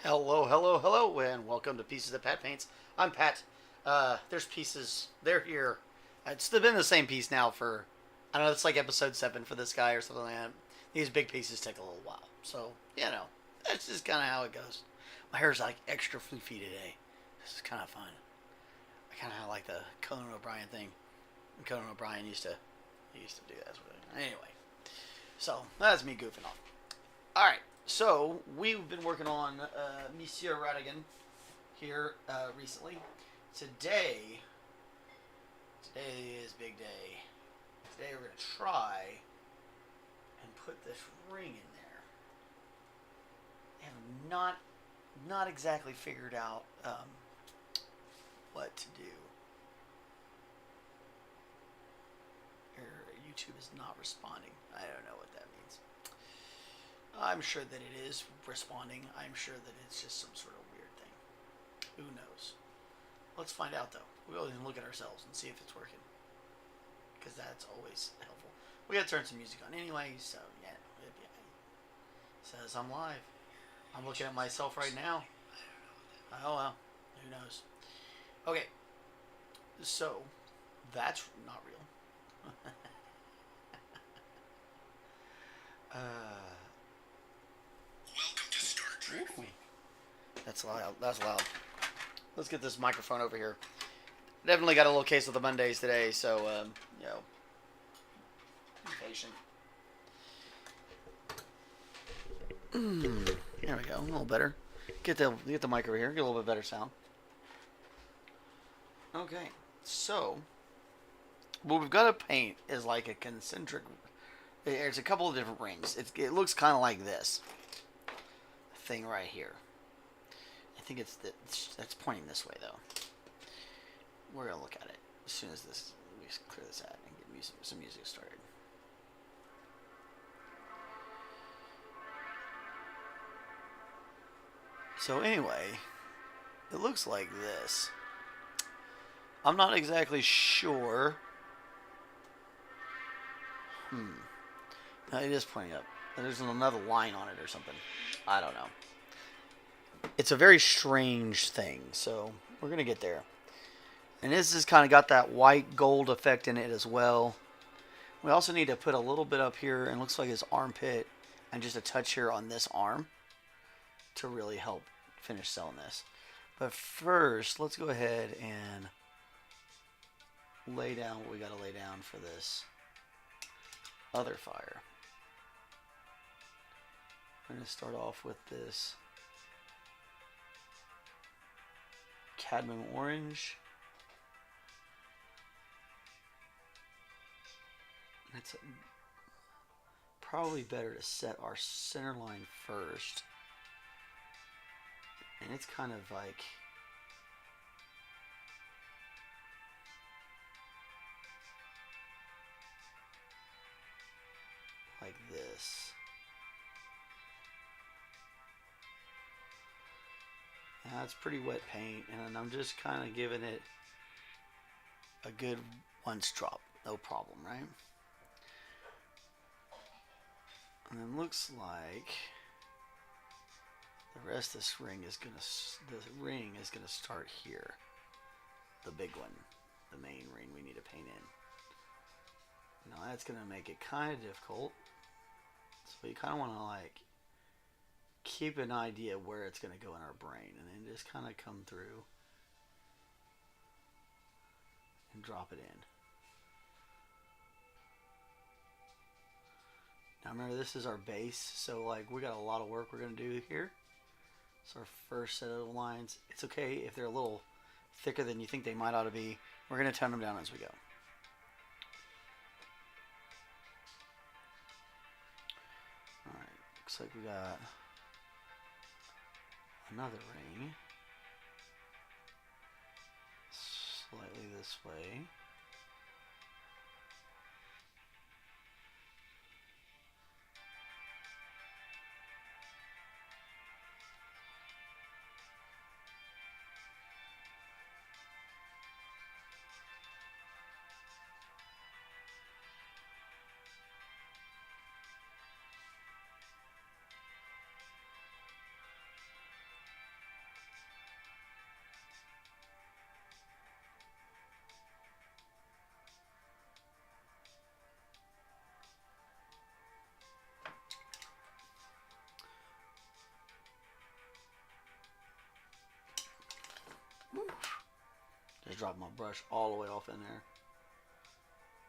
Hello, hello, hello, and welcome to Pieces that Pat Paints. I'm Pat. There's pieces. They're here. It's been the same piece now for, I don't know, it's like episode 7 for this guy or something like that. These big pieces take a little while. So, that's just kind of how it goes. My hair's like extra floofy today. This is kind of fun. I kind of like the Conan O'Brien thing. Conan O'Brien he used to do that sort of thing. Anyway, so that's me goofing off. Alright, so we've been working on Monsieur Radagon here recently. Today, today is big day. Today we're going to try and put this ring in there. I have not exactly figured out what to do. YouTube is not responding. I don't know what that means. I'm sure that it is responding. I'm sure that it's just some sort of weird thing. Who knows? Let's find out though. We'll even look at ourselves and see if it's working. Because that's always helpful. We gotta turn some music on anyway, so yeah. It says I'm live. I'm looking at myself right now. Oh well. Who knows? Okay. So, that's not real. Welcome to Star Trek. Ooh. That's loud. That's loud. Let's get this microphone over here. Definitely got a little case of the Mondays today, so be patient. There we go. A little better. Get the mic over here. Get a little bit better sound. Okay. So, what we've got to paint is like a concentric. There's a couple of different rings. It looks kind of like this thing right here. I think that's pointing this way though. We're gonna look at it as soon as we clear this out and get some music started. So anyway, it looks like this. I'm not exactly sure. No, it is pointing up. There's another line on it or something. I don't know. It's a very strange thing, so we're going to get there. And this has kind of got that white gold effect in it as well. We also need to put a little bit up here, and it looks like his armpit, and just a touch here on this arm to really help finish selling this. But first, let's go ahead and lay down what we got to lay down for this other fire. I'm going to start off with this cadmium orange. It's probably better to set our center line first. And it's kind of like this. Now it's pretty wet paint, and I'm just kind of giving it a good once drop, no problem, right? And it looks like the rest of this ring is gonna start here, the big one, the main ring we need to paint in. Now that's gonna make it kind of difficult, so you kind of want to like keep an idea where it's going to go in our brain, and then just kind of come through and drop it in. Now remember, this is our base, so like we got a lot of work we're going to do here. So our first set of lines, it's okay if they're a little thicker than you think they might ought to be. We're going to tone them down as we go. Alright, looks like we got another ring, slightly this way. just dropped my brush all the way off in there.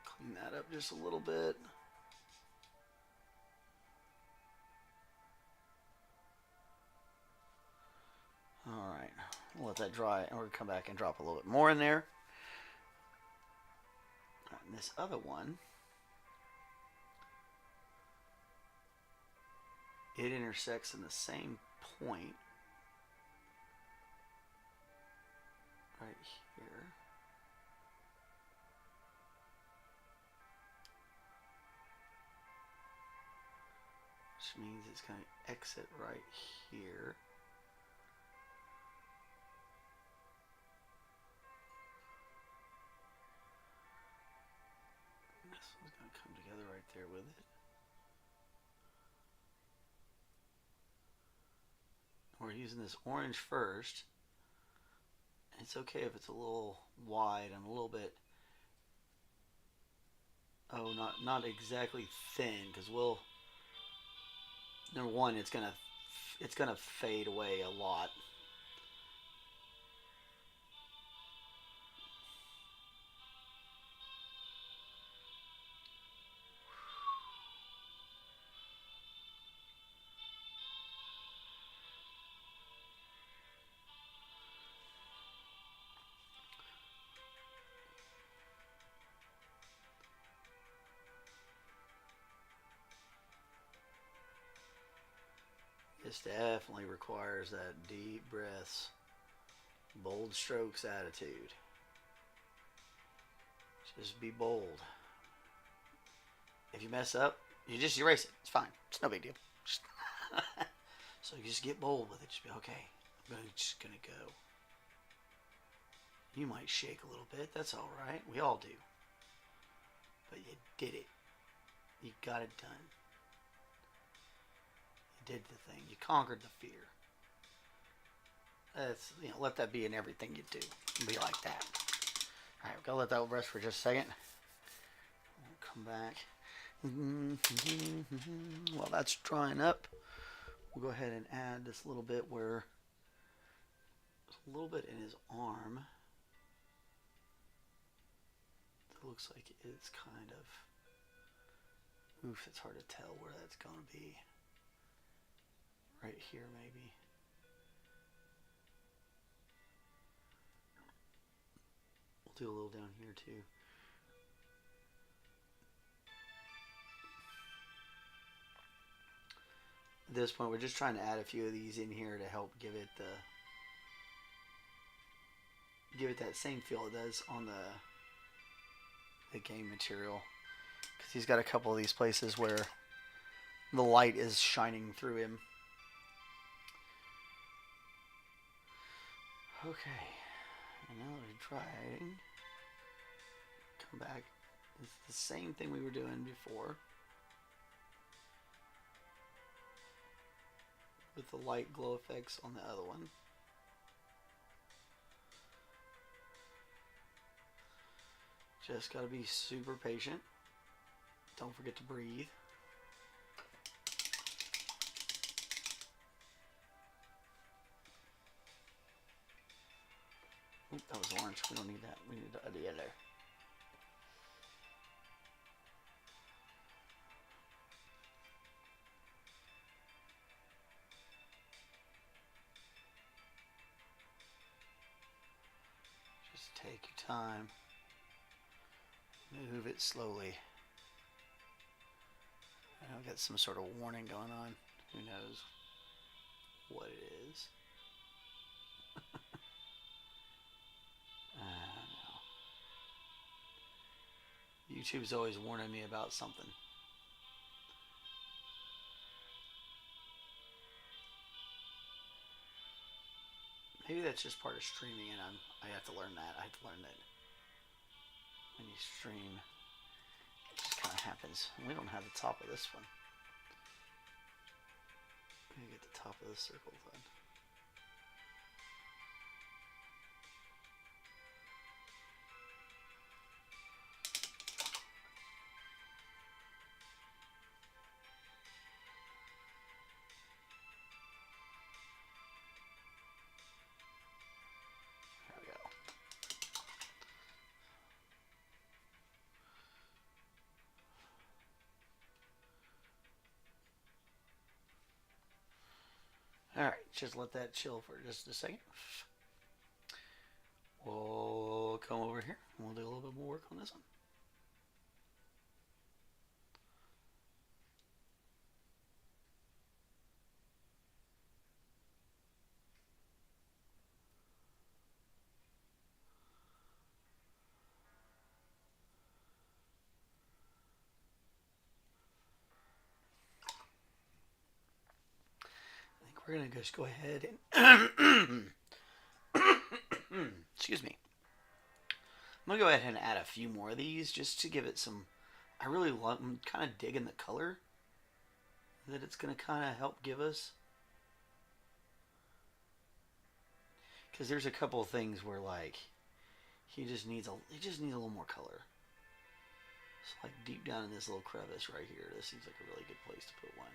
Clean that up just a little bit. Alright, we'll let that dry, and we're going to come back and drop a little bit more in there. Right, and this other one, it intersects in the same point right here. Which means it's going to exit right here. This one's going to come together right there with it. We're using this orange first. It's okay if it's a little wide and a little bit, not exactly thin, because we'll, number one, it's gonna fade away a lot. This definitely requires that deep breaths, bold strokes attitude. Just be bold. If you mess up, you just erase it. It's fine. It's no big deal. So you just get bold with it. Just be, okay, I'm just gonna go. You might shake a little bit. That's all right. We all do. But you did it. You got it done. Did the thing. You conquered the fear. That's, let that be in everything you do. Be like that. Alright, we're gonna let that rest for just a second. We'll come back. While that's drying up, we'll go ahead and add this little bit where there's a little bit in his arm. It looks like it's kind of, it's hard to tell where that's gonna be. Right here, maybe. We'll do a little down here, too. At this point, we're just trying to add a few of these in here to help give it that same feel it does on the game material. Because he's got a couple of these places where the light is shining through him. Okay, and now that we're drying, come back. It's the same thing we were doing before with the light glow effects on the other one. Just gotta be super patient. Don't forget to breathe. Oop, that was orange. We don't need that. We need the yellow. Just take your time. Move it slowly. I've got some sort of warning going on. Who knows what it is? YouTube's always warning me about something. Maybe that's just part of streaming, and I have to learn that. I have to learn that when you stream, it just kind of happens. We don't have the top of this one. I'm gonna get the top of this circle done. There we go. Alright, just let that chill for just a second. We'll come over here and we'll do a little bit more work on this one. We're going to just go ahead and excuse me. I'm going to go ahead and add a few more of these just to give it some. I'm kind of digging the color that it's going to kind of help give us. Because there's a couple of things where like he just needs a little more color. So like deep down in this little crevice right here, this seems like a really good place to put one.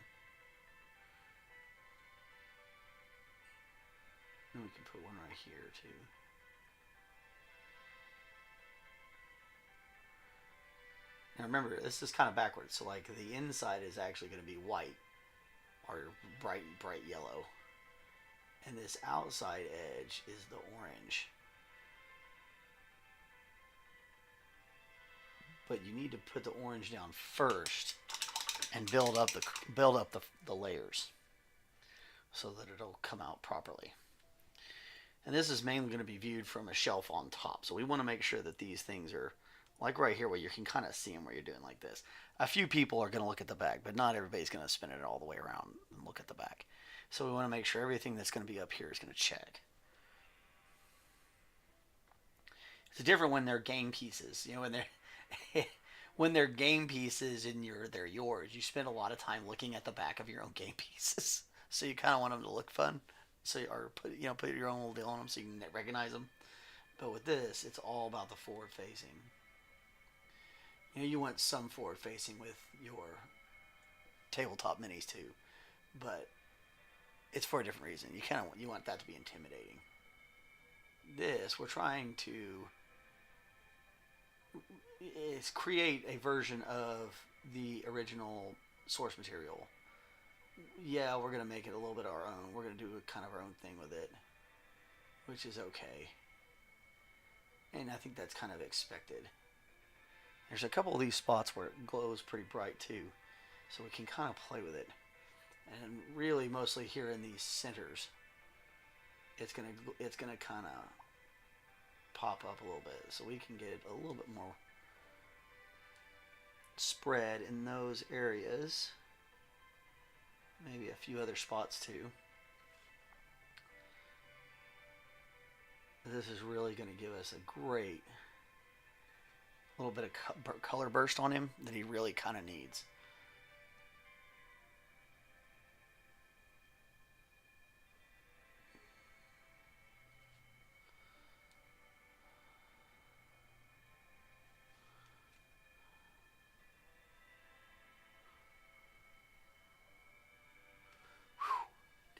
And we can put one right here too. Now remember, this is kind of backwards. So like the inside is actually going to be white or bright yellow. And this outside edge is the orange. But you need to put the orange down first and build up the layers so that it'll come out properly. And this is mainly going to be viewed from a shelf on top. So we want to make sure that these things are like right here where you can kind of see them where you're doing like this. A few people are going to look at the back, but not everybody's going to spin it all the way around and look at the back. So we want to make sure everything that's going to be up here is going to check. It's different when they're game pieces. You know, when they're game pieces and they're yours, you spend a lot of time looking at the back of your own game pieces. So you kind of want them to look fun. So put your own little deal on them so you can recognize them. But with this, it's all about the forward facing. You know, you want some forward facing with your tabletop minis too, but it's for a different reason. You want that to be intimidating. This we're trying to is create a version of the original source material. Yeah, we're going to make it a little bit our own. We're going to do kind of our own thing with it, which is okay. And I think that's kind of expected. There's a couple of these spots where it glows pretty bright too, so we can kind of play with it. And really mostly here in these centers, it's going to kind of pop up a little bit, so we can get a little bit more spread in those areas. Maybe a few other spots too. This is really going to give us a great little bit of color burst on him that he really kind of needs.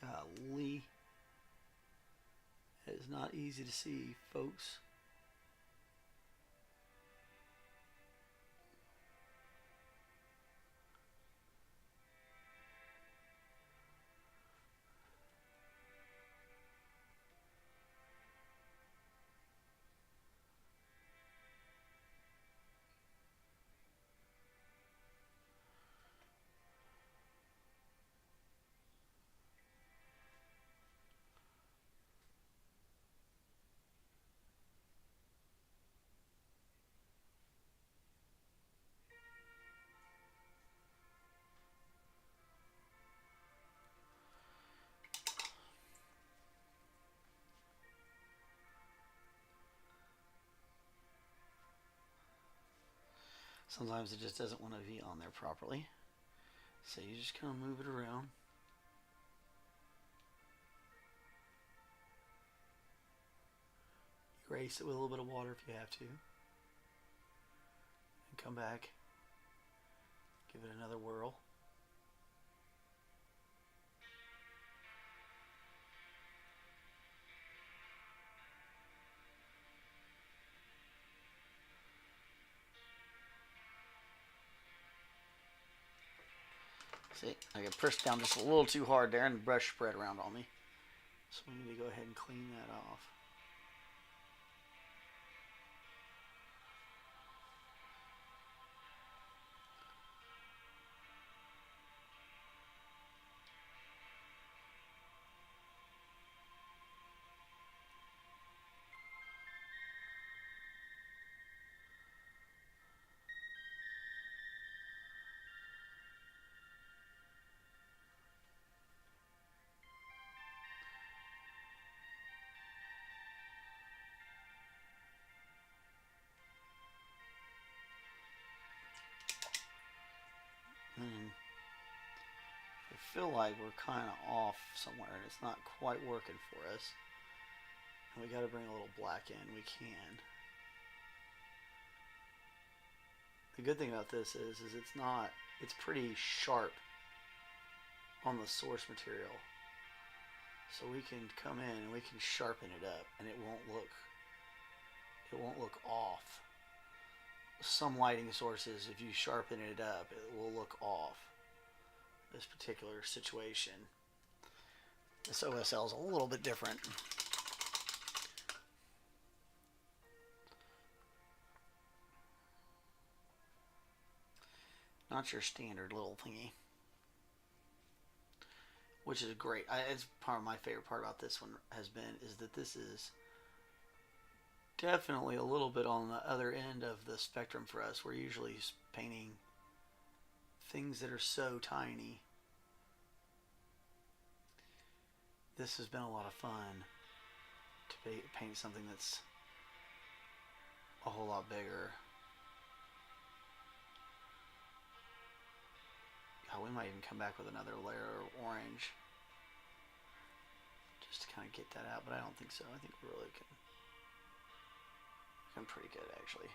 Golly. That is not easy to see, folks. Sometimes it just doesn't want to be on there properly. So you just kind of move it around. Erase it with a little bit of water if you have to. And come back. Give it another whirl. See, I got pressed down just a little too hard there and the brush spread around on me. So we need to go ahead and clean that off. I feel like we're kind of off somewhere and it's not quite working for us. And we got to bring a little black in. We can. The good thing about this is it's pretty sharp on the source material. So we can come in and we can sharpen it up and it won't look off. Some lighting sources, if you sharpen it up, it will look off. This particular situation, this OSL is a little bit different. Not your standard little thingy, which is great. It's part of my favorite part about this one is that this is definitely a little bit on the other end of the spectrum for us. We're usually painting things that are so tiny. This has been a lot of fun to paint something that's a whole lot bigger. God, we might even come back with another layer of orange just to kind of get that out, but I don't think so. I think we really can pretty good actually.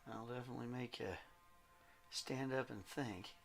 That'll definitely make you stand up and think.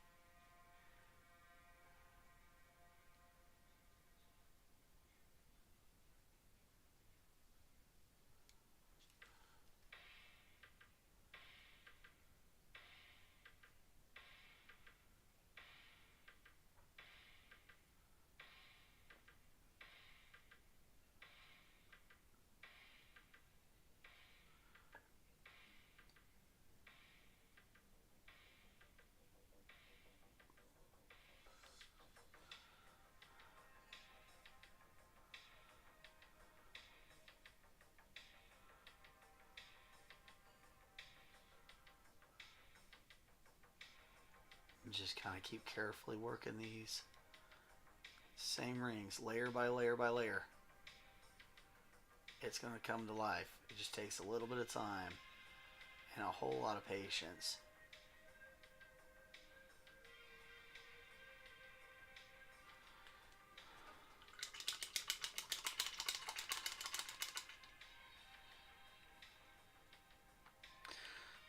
Just kind of keep carefully working these same rings layer by layer by layer. It's going to come to life. It just takes a little bit of time and a whole lot of patience.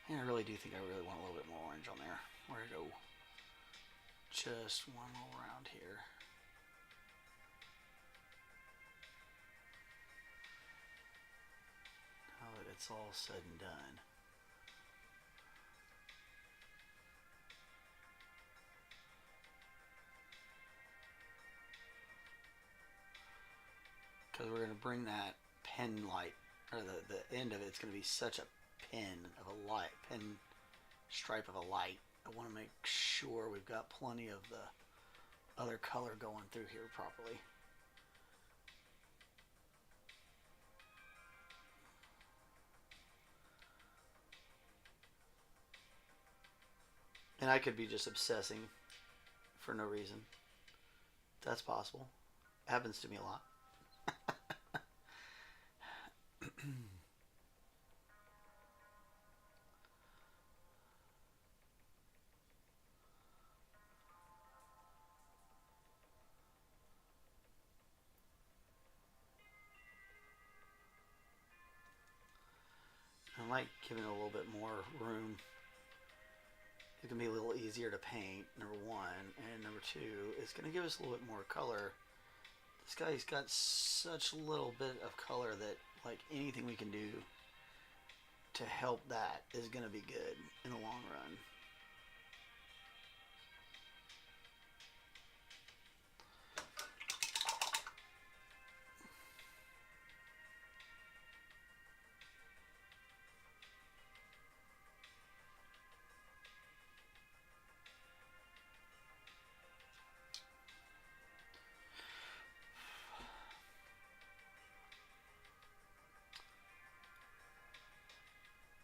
And I really do think I really want a little bit more orange on there. Where to go? Just one more round here. Now that it's all said and done. Because we're going to bring that pen light, or the end of it's going to be such a pin of a light, pin stripe of a light. I want to make sure we've got plenty of the other color going through here properly. And I could be just obsessing for no reason. That's possible. Happens to me a lot. I like giving it a little bit more room It can be a little easier to paint, number one. And number two, it's going to give us a little bit more color. This guy's got such a little bit of color that, like, anything we can do to help that is going to be good in the long run.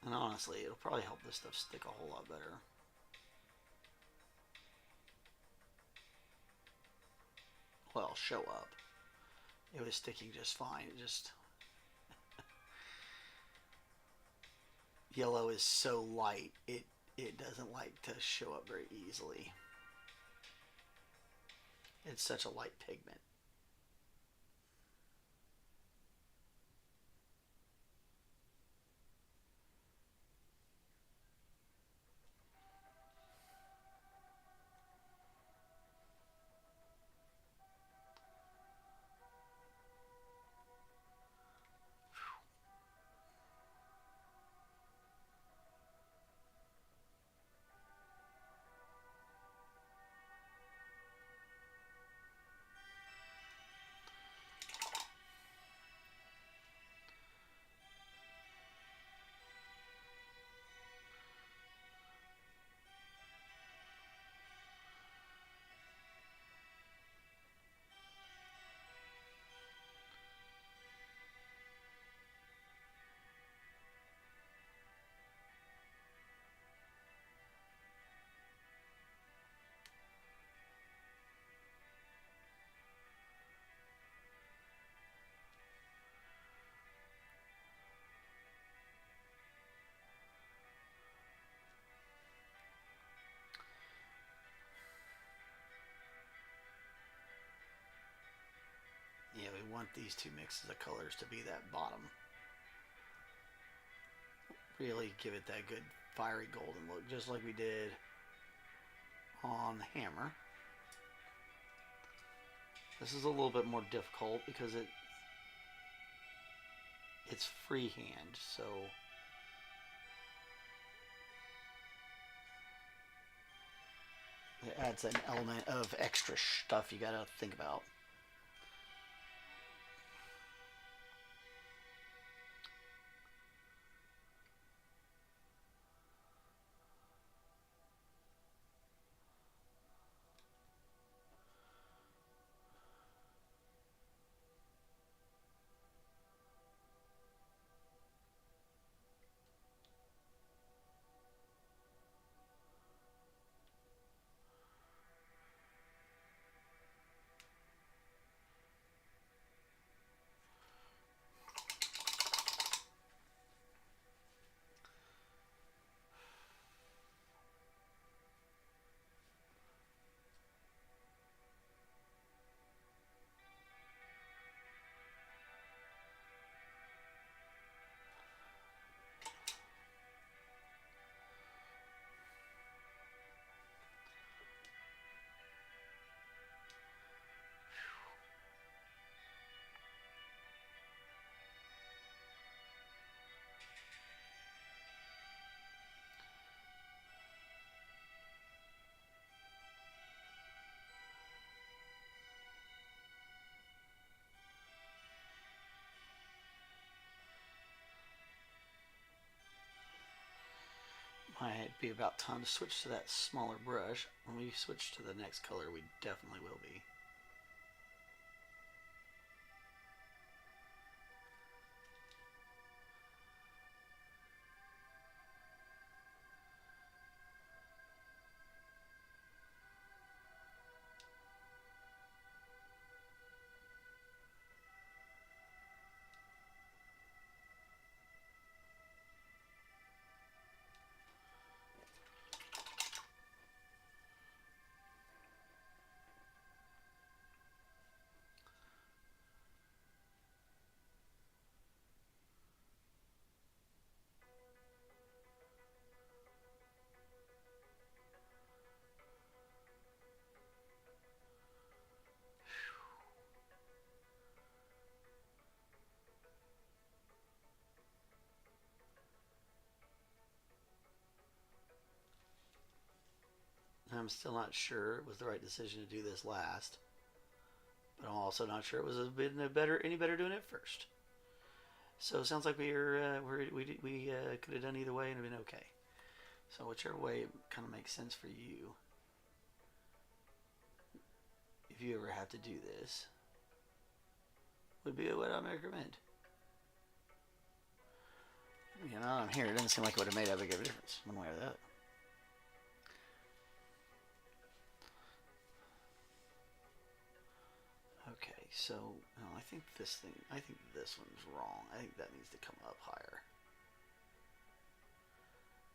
And honestly, it'll probably help this stuff stick a whole lot better. Well, show up. It was sticking just fine. It just... Yellow is so light, it doesn't like to show up very easily. It's such a light pigment. Yeah, we want these two mixes of colors to be that bottom. Really give it that good fiery golden look, just like we did on the hammer. This is a little bit more difficult because it's freehand, so it adds an element of extra stuff you gotta think about. Might be about time to switch to that smaller brush. When we switch to the next color, we definitely will be. I'm still not sure it was the right decision to do this last. But I'm also not sure it was any better doing it first. So it sounds like we could have done either way and have been okay. So whichever way kind of makes sense for you. If you ever have to do this, would be what I recommend. You know, I'm here. It doesn't seem like it would have made that big of a difference one way or the other. Okay, so no, I think this one's wrong. I think that needs to come up higher.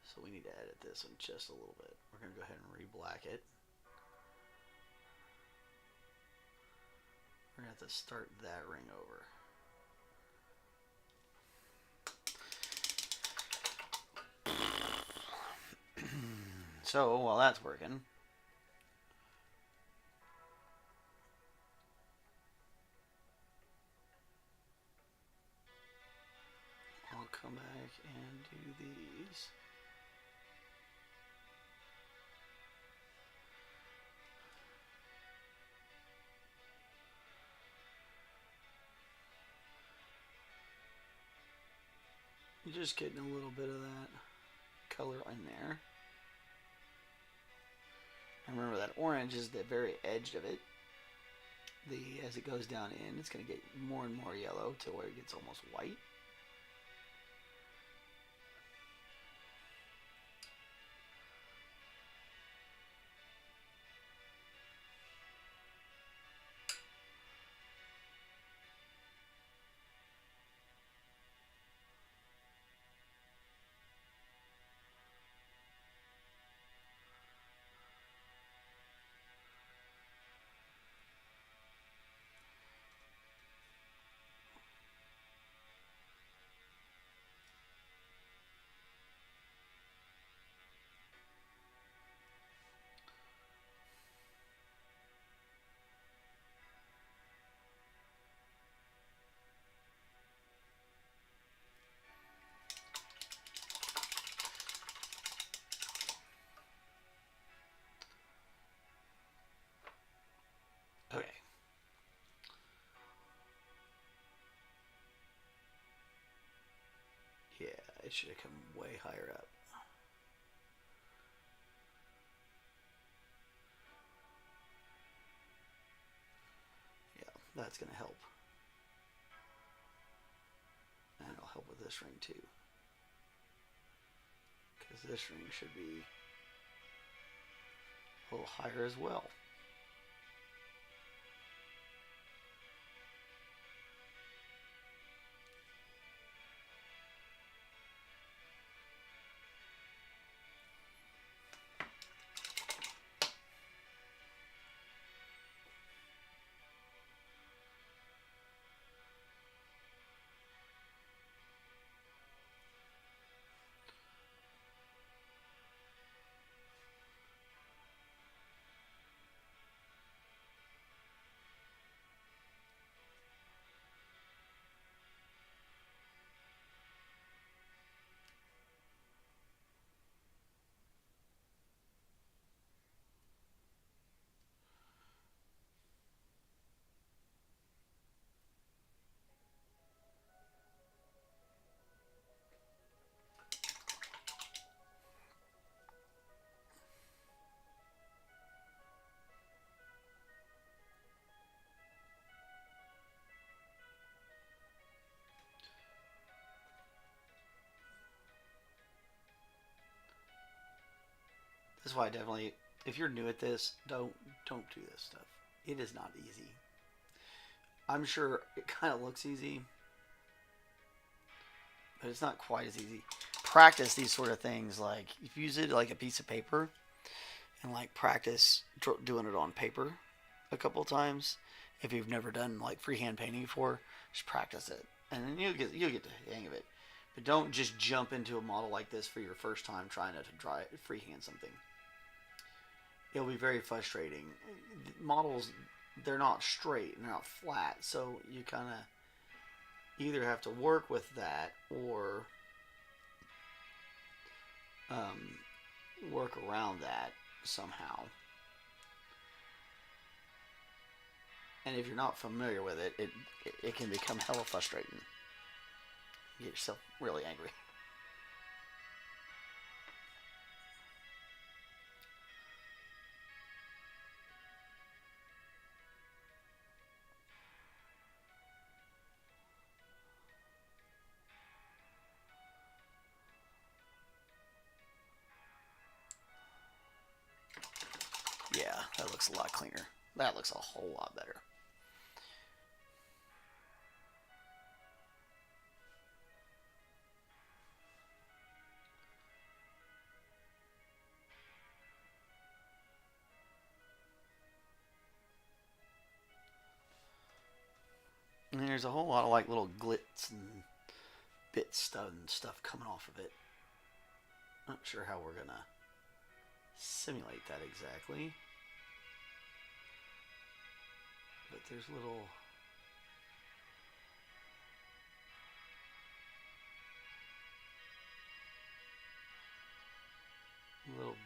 So we need to edit this one just a little bit. We're going to go ahead and re-black it. We're going to have to start that ring over. So while that's working, I'll come back and do these. You're just getting a little bit of that color in there. And remember that orange is the very edge of it. As it goes down in, it's going to get more and more yellow to where it gets almost white. Okay. Yeah, it should have come way higher up. Yeah, that's going to help. And it'll help with this ring too. Because this ring should be a little higher as well. That's why I definitely, if you're new at this, don't do this stuff. It is not easy. I'm sure it kind of looks easy, but it's not quite as easy. Practice these sort of things. Like, if you use it like a piece of paper and like practice doing it on paper a couple of times. If you've never done like freehand painting before, just practice it, and then you'll get the hang of it. But don't just jump into a model like this for your first time trying to freehand something. It'll be very frustrating. Models, they're not straight and they're not flat, so you kind of either have to work with that or work around that. somehow. And if you're not familiar with it, it can become hella frustrating. You get yourself really angry. Yeah, that looks a lot cleaner. That looks a whole lot better. And there's a whole lot of like little glits and bits and stuff coming off of it. Not sure how we're gonna simulate that exactly. But there's little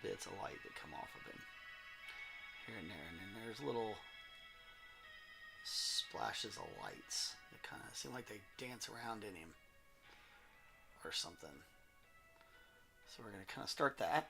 bits of light that come off of him here and there, and then there's little splashes of lights that kind of seem like they dance around in him or something. So we're going to kind of start that.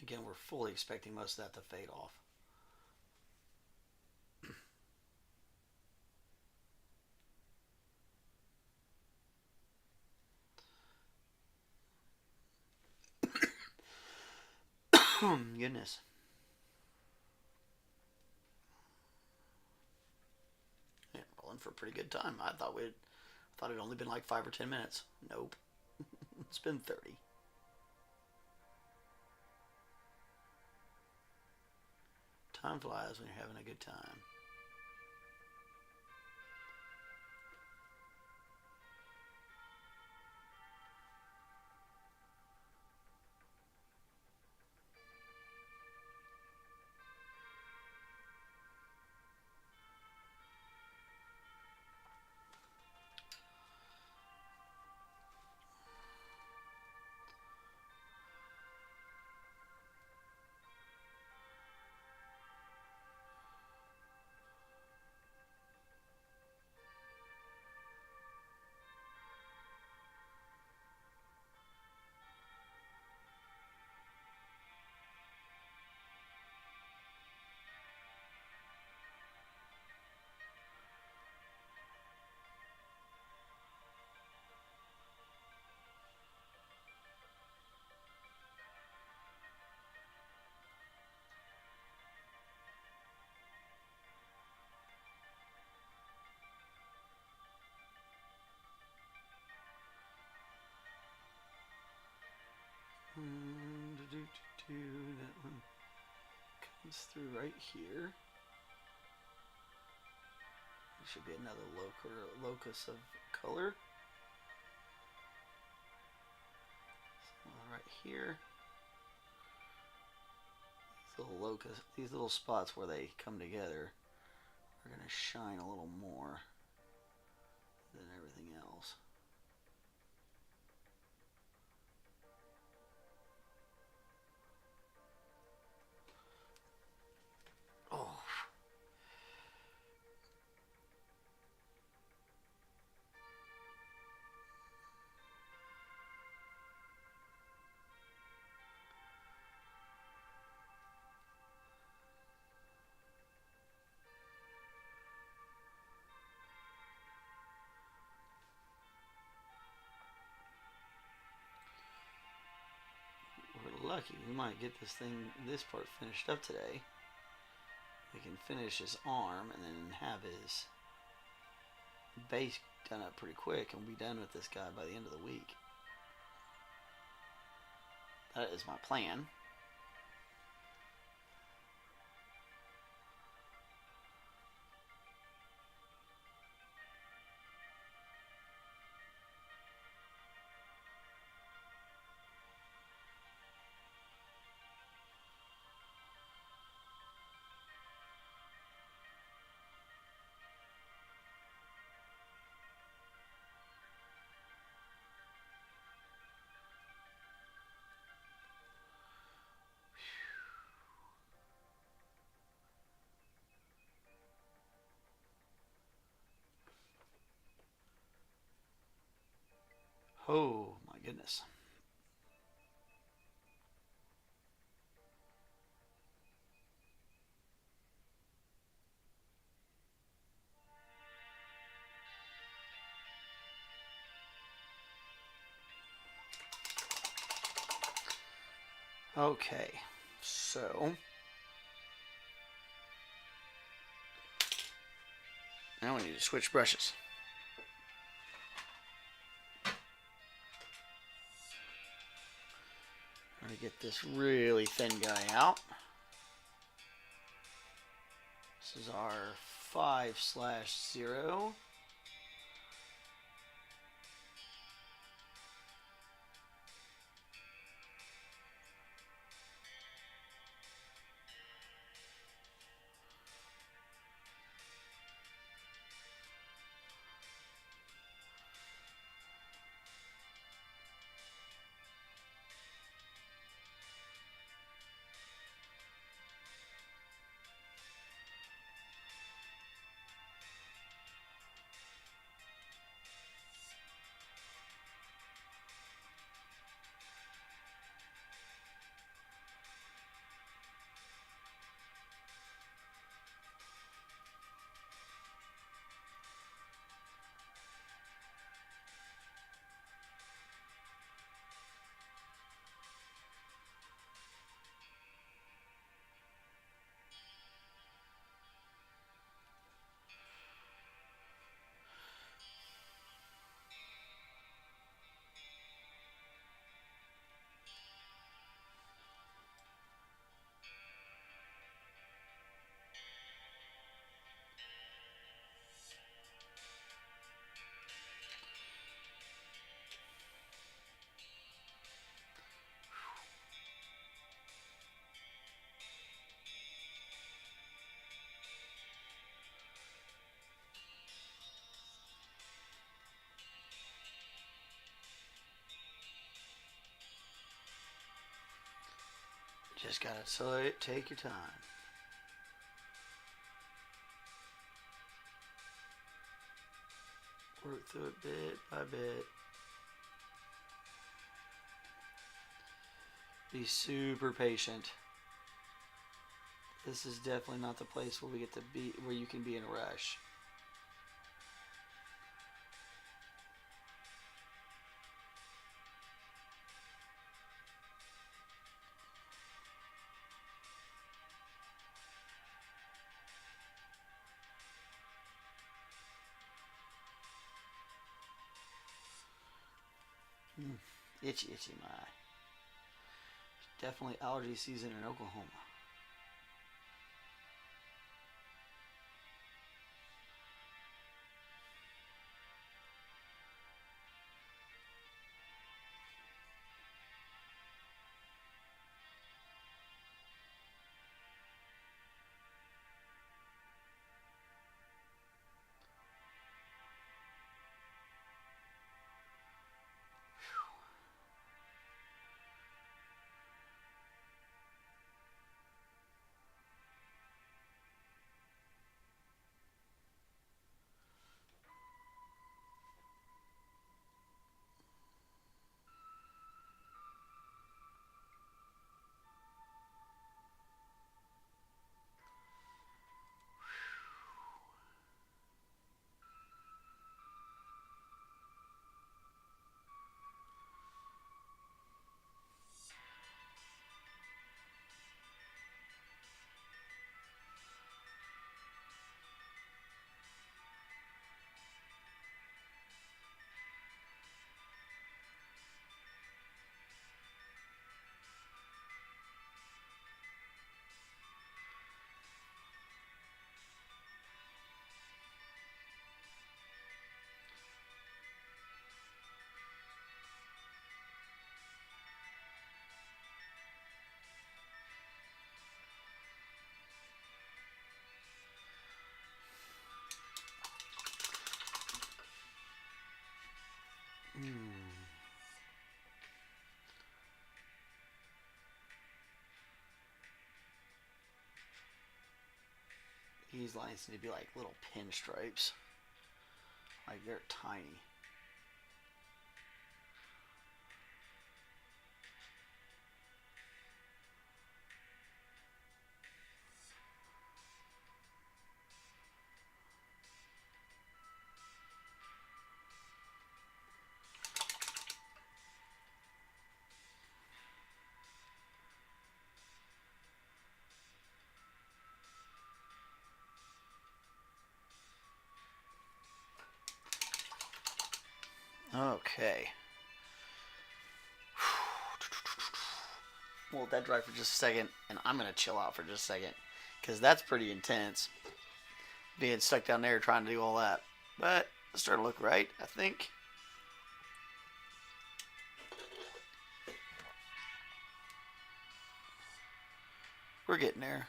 Again, we're fully expecting most of that to fade off. Goodness. Yeah, rolling for a pretty good time. I thought it'd only been like 5 or 10 minutes. Nope. It's been 30. Time flies when you're having a good time. That one comes through right here. There should be another locus of color. Right here. These little spots where they come together are going to shine a little more than everything else. Oh. We're lucky. We might get this part finished up today. We can finish his arm and then have his base done up pretty quick, and we'll be done with this guy by the end of the week. That is my plan. Oh my goodness. Okay, so now we need to switch brushes. I'm gonna get this really thin guy out. This is our 5/0. Just gotta take your time. Work through it bit by bit. Be super patient. This is definitely not the place where we get to be, where you can be in a rush. Itchy, itchy my. Definitely allergy season in Oklahoma. These lines need to be like little pinstripes. Like they're tiny. Okay. We'll let that dry for just a second, and I'm going to chill out for just a second, because that's pretty intense, being stuck down there trying to do all that. But it's starting to look right, I think. We're getting there.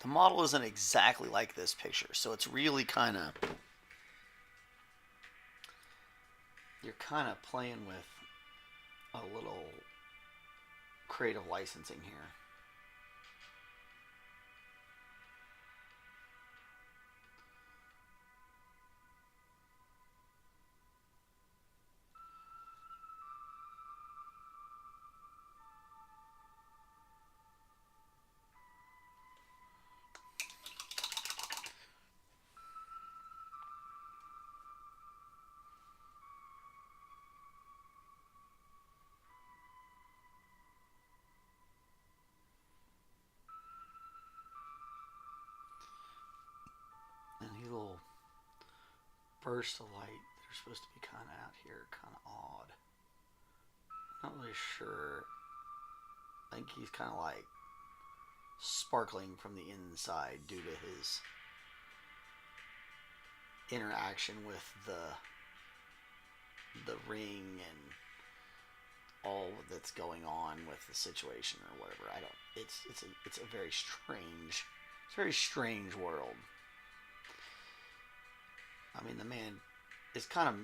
The model isn't exactly like this picture, so it's really kind of... You're kind of playing with a little creative licensing here. And these little bursts of light that are supposed to be kind of out here, kind of odd. Not really sure. I think he's kind of like sparkling from the inside due to his interaction with the ring and all that's going on with the situation or whatever. I don't. It's a very strange world. I mean, the man is kind of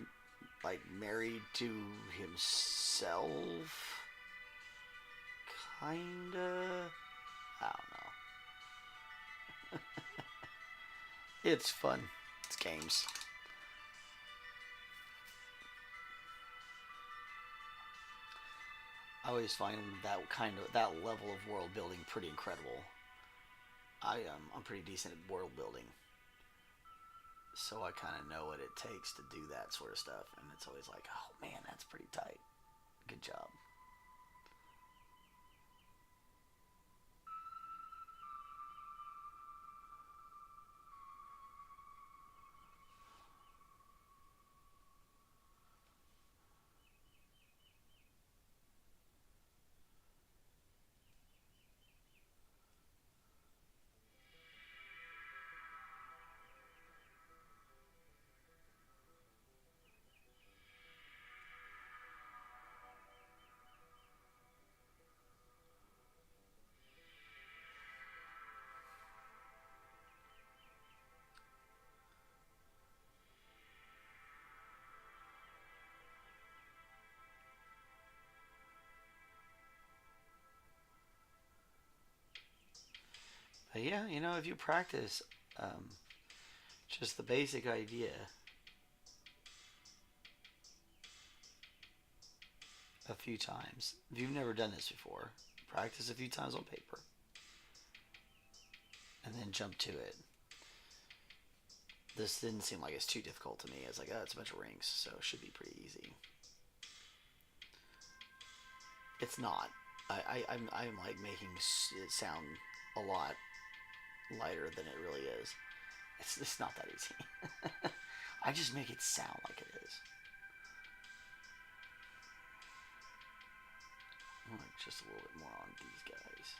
like married to himself. Kinda. I don't know. It's fun. It's games. I always find that level of world building pretty incredible. I'm pretty decent at world building, so I kind of know what it takes to do that sort of stuff, and it's always like, oh man, that's pretty tight. Good job. But yeah, if you practice just the basic idea a few times, if you've never done this before, practice a few times on paper, and then jump to it. This didn't seem like it's too difficult to me. It's like, oh, it's a bunch of rings, so it should be pretty easy. It's not. I'm like making it sound a lot lighter than it really is. It's not that easy. I just make it sound like it is. I want just a little bit more on these guys.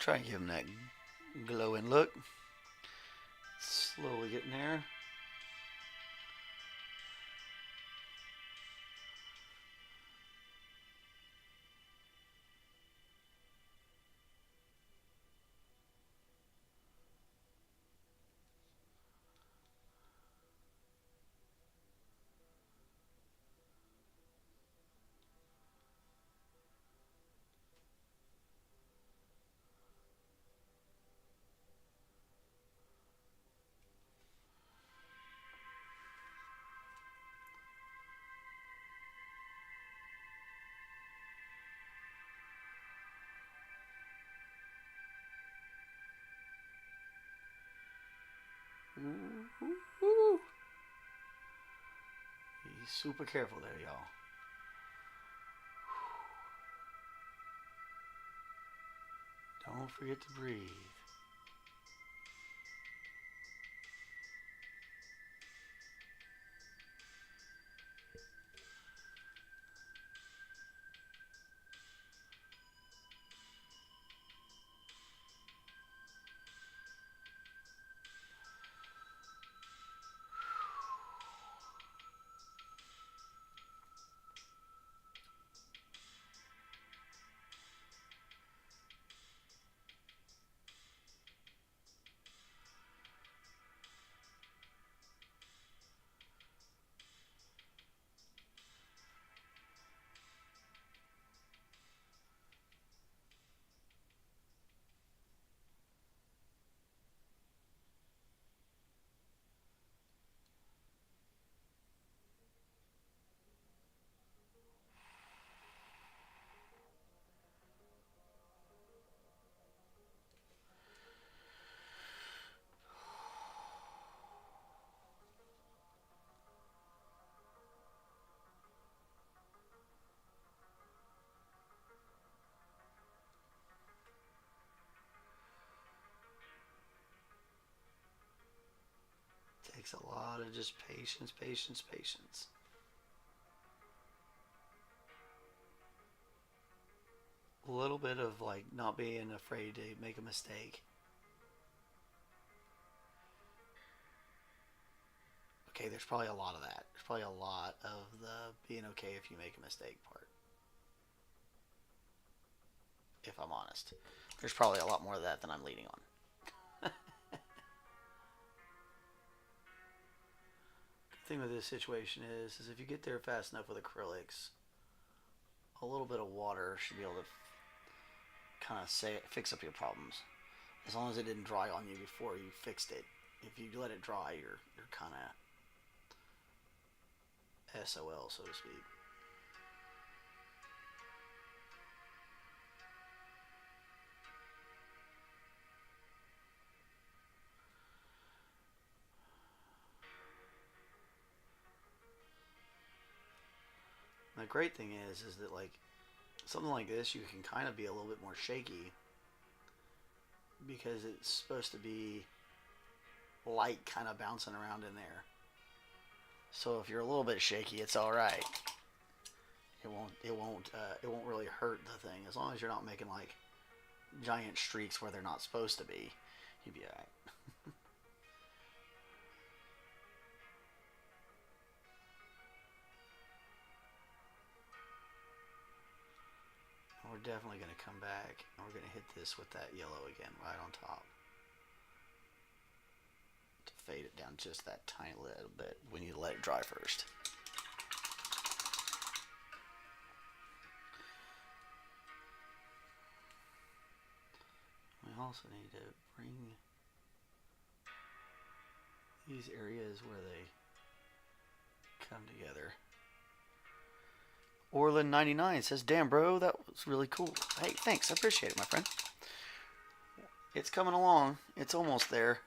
try and give him that glowing look. Slowly getting there. Ooh. He's super careful there, y'all. Don't forget to breathe. Takes a lot of just patience, patience, patience. A little bit of like not being afraid to make a mistake. Okay, there's probably a lot of that. There's probably a lot of the being okay if you make a mistake part. If I'm honest. There's probably a lot more of that than I'm leading on. Thing with this situation is if you get there fast enough with acrylics, a little bit of water should be able to kind of fix up your problems. As long as it didn't dry on you before you fixed it. If you let it dry, you're kind of SOL, so to speak. And the great thing is that like something like this, you can kind of be a little bit more shaky because it's supposed to be light kind of bouncing around in there. So if you're a little bit shaky, it's all right. It won't really hurt the thing as long as you're not making like giant streaks where they're not supposed to be. You'd be all right. We're definitely going to come back and we're going to hit this with that yellow again right on top to fade it down just that tiny little bit. We need to let it dry first. We also need to bring these areas where they come together. Orland99 says, damn, bro, that was really cool. Hey, thanks. I appreciate it, my friend. It's coming along. It's almost there.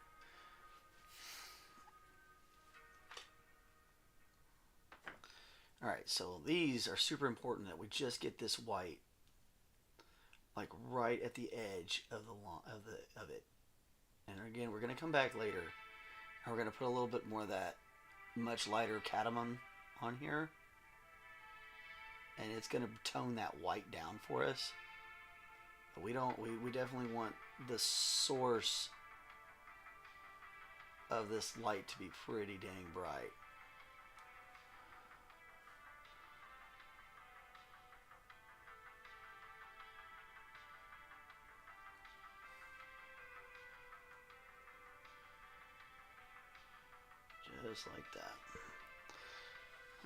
Alright, so these are super important that we just get this white like right at the edge of it. And again, we're going to come back later and we're going to put a little bit more of that much lighter cadmium on here. And it's going to tone that white down for us. But we don't. We definitely want the source of this light to be pretty dang bright. Just like that.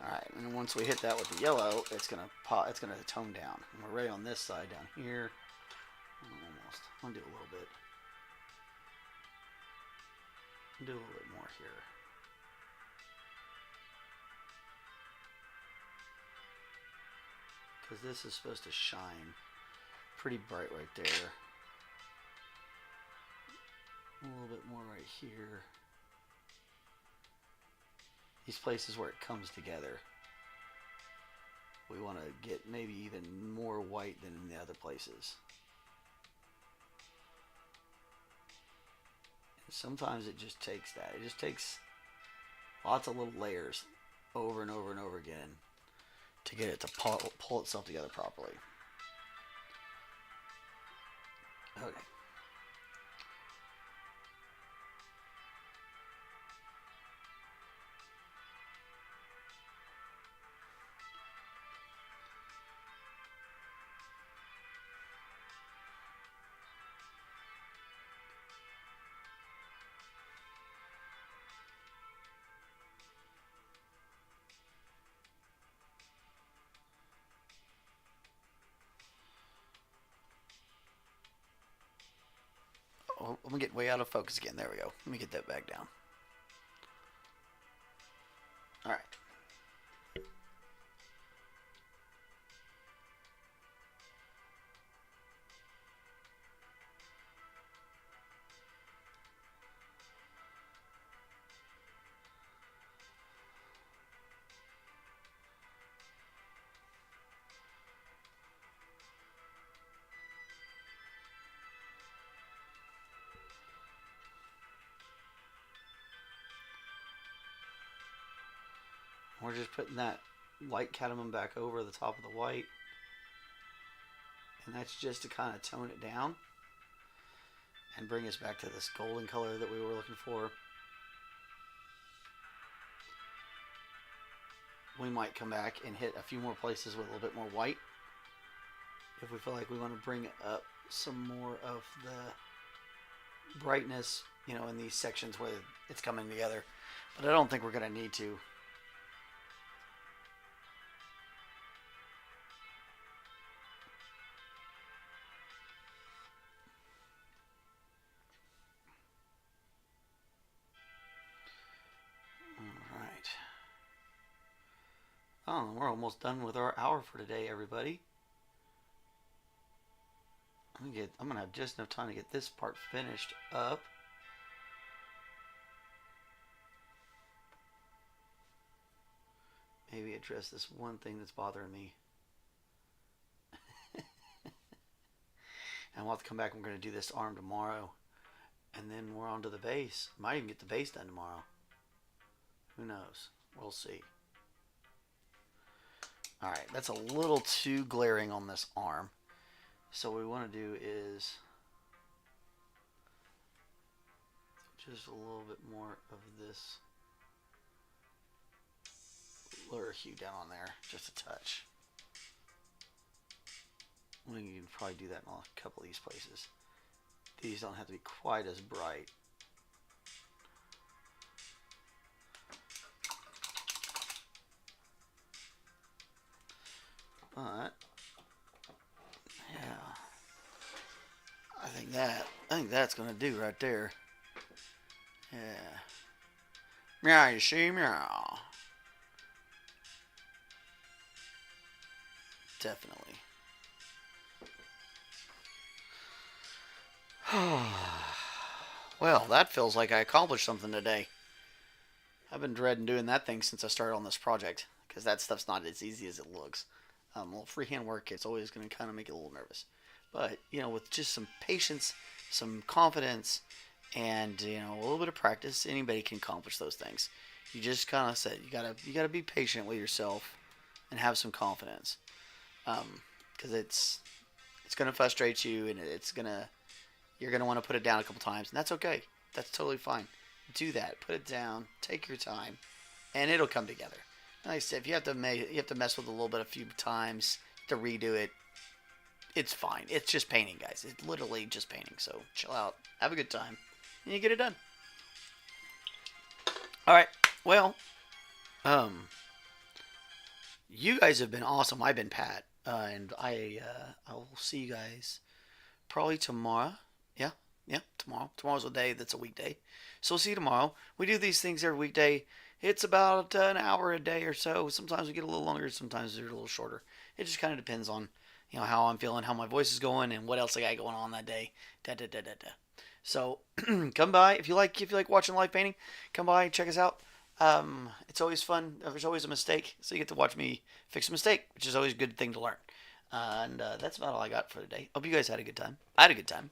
Alright, and once we hit that with the yellow, it's gonna pop, it's gonna tone down. And we're ready on this side down here. Almost. I'll do a little bit. I'll do a little bit more here. Because this is supposed to shine pretty bright right there. A little bit more right here. These places where it comes together, we want to get maybe even more white than in the other places. And sometimes it just takes that. It just takes lots of little layers over and over and over again to get it to pull itself together properly. Okay. Oh, I'm gonna get way out of focus again. There we go. Let me get that back down. All right. We're just putting that light cadmium back over the top of the white. And that's just to kind of tone it down and bring us back to this golden color that we were looking for. We might come back and hit a few more places with a little bit more white if we feel like we want to bring up some more of the brightness, you know, in these sections where it's coming together. But I don't think we're going to need to. Oh, we're almost done with our hour for today, everybody. I'm gonna have just enough time to get this part finished up. Maybe address this one thing that's bothering me. And we'll have to come back and we're gonna do this arm tomorrow. And then we're on to the base. Might even get the base done tomorrow. Who knows? We'll see. Alright, that's a little too glaring on this arm. So what we want to do is just a little bit more of this lower hue down on there, just a touch. We can probably do that in a couple of these places. These don't have to be quite as bright. But yeah, I think that's gonna do right there. Yeah. Meow, you see, meow. Definitely. Well, that feels like I accomplished something today. I've been dreading doing that thing since I started on this project, because that stuff's not as easy as it looks. Well, freehand work, it's always going to kind of make it a little nervous. But, you know, with just some patience, some confidence, and, you know, a little bit of practice, anybody can accomplish those things. You just kind of said, you gotta be patient with yourself and have some confidence. Because it's It's gonna frustrate you, and you're gonna want to put it down a couple times, and that's okay. That's totally fine. Do that. Put it down. Take your time, and it'll come together. Like I said, if you have to mess with it a little bit a few times to redo it, it's fine. It's just painting, guys. It's literally just painting. So chill out, have a good time, and you get it done. All right. Well, you guys have been awesome. I've been Pat, and I will see you guys probably tomorrow. Yeah, tomorrow. Tomorrow's a day that's a weekday, so we'll see you tomorrow. We do these things every weekday. It's about an hour a day or so. Sometimes we get a little longer. Sometimes they're a little shorter. It just kind of depends on how I'm feeling, how my voice is going, and what else I got going on that day. So come by if you like watching live painting. Come by and check us out. It's always fun. There's always a mistake, so you get to watch me fix a mistake, which is always a good thing to learn. And that's about all I got for today. Hope you guys had a good time. I had a good time.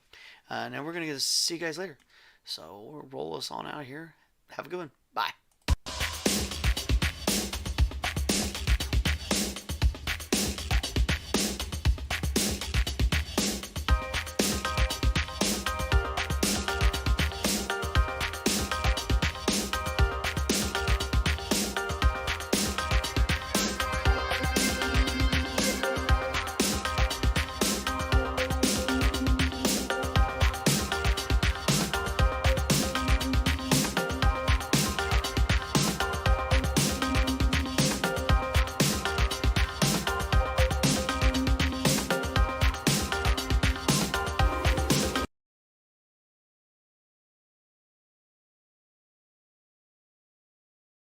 And we're going to see you guys later. So we'll roll us on out here. Have a good one. Bye.